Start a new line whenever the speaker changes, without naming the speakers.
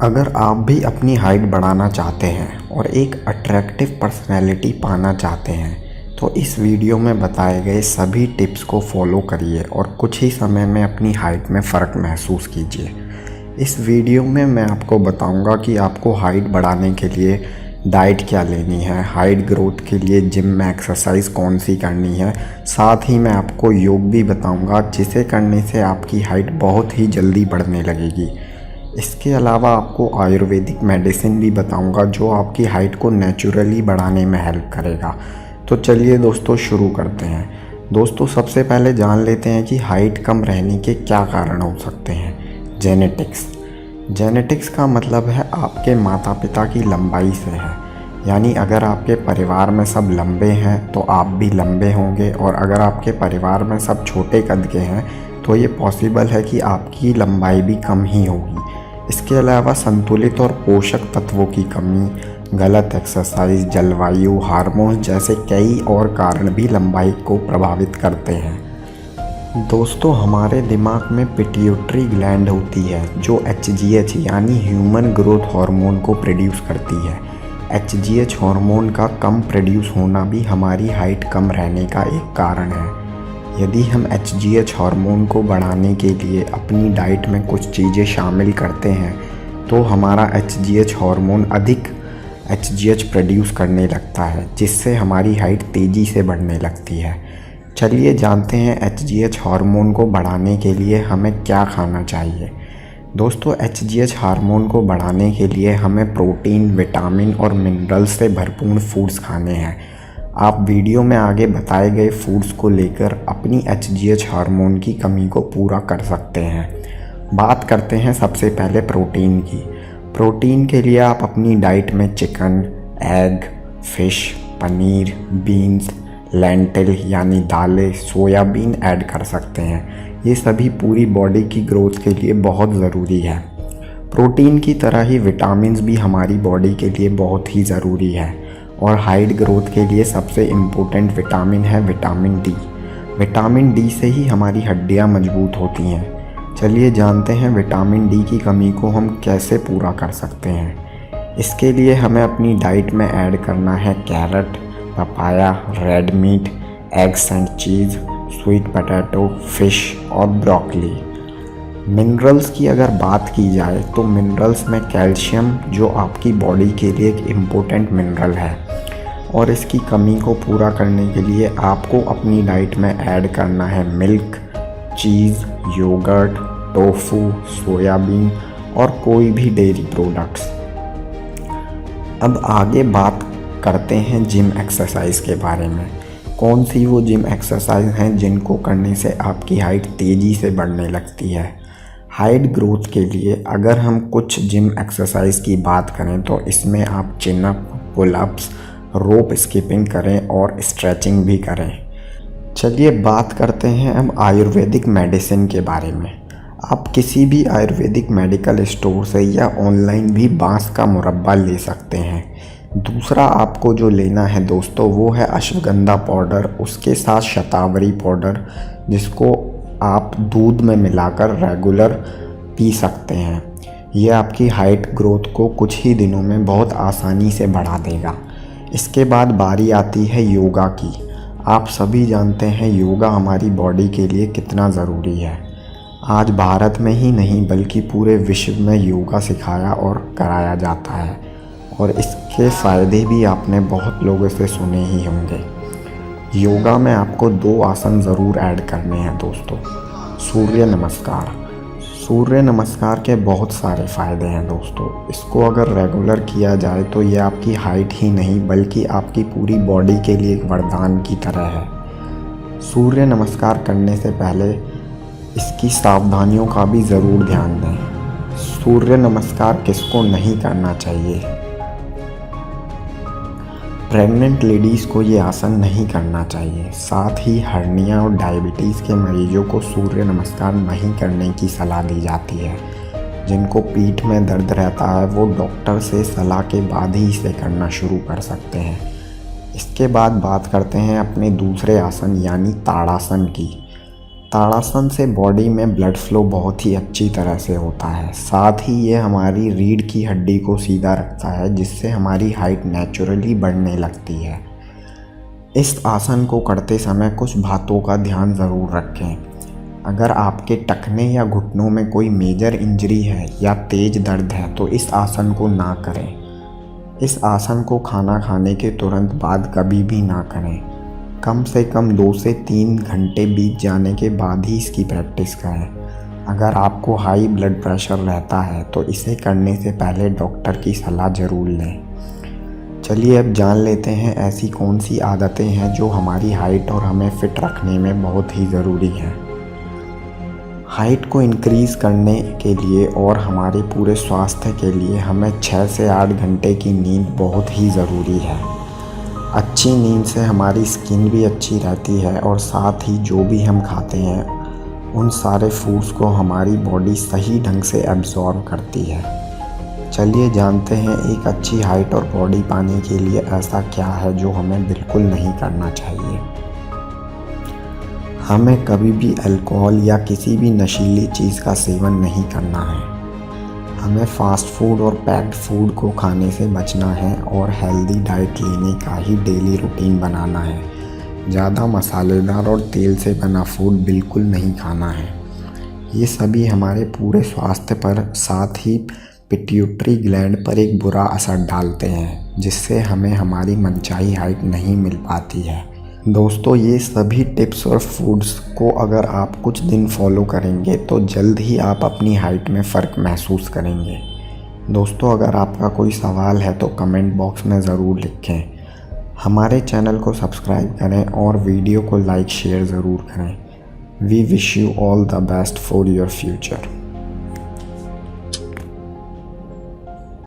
अगर आप भी अपनी हाइट बढ़ाना चाहते हैं और एक अट्रैक्टिव पर्सनैलिटी पाना चाहते हैं तो इस वीडियो में बताए गए सभी टिप्स को फॉलो करिए और कुछ ही समय में अपनी हाइट में फ़र्क महसूस कीजिए। इस वीडियो में मैं आपको बताऊंगा कि आपको हाइट बढ़ाने के लिए डाइट क्या लेनी है, हाइट ग्रोथ के लिए जिम में एक्सरसाइज कौन सी करनी है। साथ ही मैं आपको योग भी बताऊंगा जिसे करने से आपकी हाइट बहुत ही जल्दी बढ़ने लगेगी। इसके अलावा आपको आयुर्वेदिक मेडिसिन भी बताऊंगा जो आपकी हाइट को नेचुरली बढ़ाने में हेल्प करेगा। तो चलिए दोस्तों शुरू करते हैं। दोस्तों सबसे पहले जान लेते हैं कि हाइट कम रहने के क्या कारण हो सकते हैं। जेनेटिक्स का मतलब है आपके माता पिता की लंबाई से है, यानी अगर आपके परिवार में सब लंबे हैं तो आप भी लंबे होंगे, और अगर आपके परिवार में सब छोटे कद के हैं तो ये पॉसिबल है कि आपकी लंबाई भी कम ही होगी। इसके अलावा संतुलित और पोषक तत्वों की कमी, गलत एक्सरसाइज, जलवायु, हार्मोन्स जैसे कई और कारण भी लंबाई को प्रभावित करते हैं। दोस्तों हमारे दिमाग में पिट्यूटरी ग्लैंड होती है जो HGH यानी ह्यूमन ग्रोथ हार्मोन को प्रोड्यूस करती है। HGH हार्मोन का कम प्रोड्यूस होना भी हमारी हाइट कम रहने का एक कारण है। यदि हम HGH हार्मोन को बढ़ाने के लिए अपनी डाइट में कुछ चीज़ें शामिल करते हैं तो हमारा HGH हार्मोन अधिक HGH प्रोड्यूस करने लगता है, जिससे हमारी हाइट तेज़ी से बढ़ने लगती है। चलिए जानते हैं HGH हार्मोन को बढ़ाने के लिए हमें क्या खाना चाहिए। दोस्तों HGH हार्मोन को बढ़ाने के लिए हमें प्रोटीन, विटामिन और मिनरल्स से भरपूर फूड्स खाने हैं। आप वीडियो में आगे बताए गए फूड्स को लेकर अपनी HGH हार्मोन की कमी को पूरा कर सकते हैं। बात करते हैं सबसे पहले प्रोटीन की। प्रोटीन के लिए आप अपनी डाइट में chicken, egg, fish, paneer, beans, lentil यानी दालें, सोयाबीन ऐड कर सकते हैं। ये सभी पूरी बॉडी की ग्रोथ के लिए बहुत ज़रूरी है। प्रोटीन की तरह ही विटामिन्स भी हमारी बॉडी के लिए बहुत ही ज़रूरी है, और हाइट ग्रोथ के लिए सबसे इम्पोर्टेंट विटामिन है विटामिन डी। विटामिन डी से ही हमारी हड्डियां मजबूत होती हैं। चलिए जानते हैं विटामिन डी की कमी को हम कैसे पूरा कर सकते हैं। इसके लिए हमें अपनी डाइट में ऐड करना है carrot, papaya, red meat, eggs and cheese, sweet potato, fish और ब्रोकली। मिनरल्स की अगर बात की जाए तो मिनरल्स में कैल्शियम जो आपकी बॉडी के लिए एक इम्पोर्टेंट मिनरल है, और इसकी कमी को पूरा करने के लिए आपको अपनी डाइट में ऐड करना है मिल्क, चीज़, योगर्ट, टोफू, सोयाबीन और कोई भी डेयरी प्रोडक्ट्स। अब आगे बात करते हैं जिम एक्सरसाइज के बारे में। कौन सी वो जिम एक्सरसाइज हैं जिनको करने से आपकी हाइट तेज़ी से बढ़ने लगती है। हाइट ग्रोथ के लिए अगर हम कुछ जिम एक्सरसाइज की बात करें तो इसमें आप चिनअप, पुलअप्स, रोप स्किपिंग करें और स्ट्रेचिंग भी करें। चलिए बात करते हैं हम आयुर्वेदिक मेडिसिन के बारे में। आप किसी भी आयुर्वेदिक मेडिकल स्टोर से या ऑनलाइन भी बांस का मुरब्बा ले सकते हैं। दूसरा आपको जो लेना है दोस्तों वो है अश्वगंधा पाउडर, उसके साथ शतावरी पाउडर, जिसको आप दूध में मिलाकर रेगुलर पी सकते हैं। ये आपकी हाइट ग्रोथ को कुछ ही दिनों में बहुत आसानी से बढ़ा देगा। इसके बाद बारी आती है योगा की। आप सभी जानते हैं योगा हमारी बॉडी के लिए कितना ज़रूरी है। आज भारत में ही नहीं बल्कि पूरे विश्व में योगा सिखाया और कराया जाता है, और इसके फ़ायदे भी आपने बहुत लोगों से सुने ही होंगे। योगा में आपको 2 आसन ज़रूर ऐड करने हैं दोस्तों। सूर्य नमस्कार। सूर्य नमस्कार के बहुत सारे फ़ायदे हैं दोस्तों। इसको अगर रेगुलर किया जाए तो ये आपकी हाइट ही नहीं बल्कि आपकी पूरी बॉडी के लिए एक वरदान की तरह है। सूर्य नमस्कार करने से पहले इसकी सावधानियों का भी ज़रूर ध्यान दें। सूर्य नमस्कार किसको नहीं करना चाहिए? प्रेग्नेंट लेडीज़ को ये आसन नहीं करना चाहिए। साथ ही हर्निया और डायबिटीज़ के मरीजों को सूर्य नमस्कार नहीं करने की सलाह दी जाती है। जिनको पीठ में दर्द रहता है वो डॉक्टर से सलाह के बाद ही इसे करना शुरू कर सकते हैं। इसके बाद बात करते हैं अपने दूसरे आसन यानी ताड़ासन की। ताड़ासन से बॉडी में ब्लड फ्लो बहुत ही अच्छी तरह से होता है। साथ ही ये हमारी रीढ़ की हड्डी को सीधा रखता है, जिससे हमारी हाइट नेचुरली बढ़ने लगती है। इस आसन को करते समय कुछ बातों का ध्यान ज़रूर रखें। अगर आपके टखने या घुटनों में कोई मेजर इंजरी है या तेज़ दर्द है तो इस आसन को ना करें। इस आसन को खाना खाने के तुरंत बाद कभी भी ना करें। कम से कम 2 से 3 घंटे बीत जाने के बाद ही इसकी प्रैक्टिस करें। अगर आपको हाई ब्लड प्रेशर रहता है तो इसे करने से पहले डॉक्टर की सलाह ज़रूर लें। चलिए अब जान लेते हैं ऐसी कौन सी आदतें हैं जो हमारी हाइट और हमें फिट रखने में बहुत ही ज़रूरी हैं। हाइट को इंक्रीज़ करने के लिए और हमारे पूरे स्वास्थ्य के लिए हमें 6 से 8 घंटे की नींद बहुत ही ज़रूरी है। अच्छी नींद से हमारी स्किन भी अच्छी रहती है और साथ ही जो भी हम खाते हैं उन सारे फूड्स को हमारी बॉडी सही ढंग से एब्जॉर्ब करती है। चलिए जानते हैं एक अच्छी हाइट और बॉडी पाने के लिए ऐसा क्या है जो हमें बिल्कुल नहीं करना चाहिए। हमें कभी भी अल्कोहल या किसी भी नशीली चीज़ का सेवन नहीं करना है। हमें फास्ट फूड और पैक्ड फूड को खाने से बचना है और हेल्दी डाइट लेने का ही डेली रूटीन बनाना है। ज़्यादा मसालेदार और तेल से बना फूड बिल्कुल नहीं खाना है। ये सभी हमारे पूरे स्वास्थ्य पर साथ ही पिट्यूटरी ग्लैंड पर एक बुरा असर डालते हैं, जिससे हमें हमारी मनचाही हाइट नहीं मिल पाती है। दोस्तों, ये सभी टिप्स और फूड्स को अगर आप कुछ दिन फॉलो करेंगे तो जल्द ही आप अपनी हाइट में फ़र्क महसूस करेंगे। दोस्तों, अगर आपका कोई सवाल है तो कमेंट बॉक्स में ज़रूर लिखें। हमारे चैनल को सब्सक्राइब करें और वीडियो को लाइक शेयर ज़रूर करें। We wish you all the best for your future.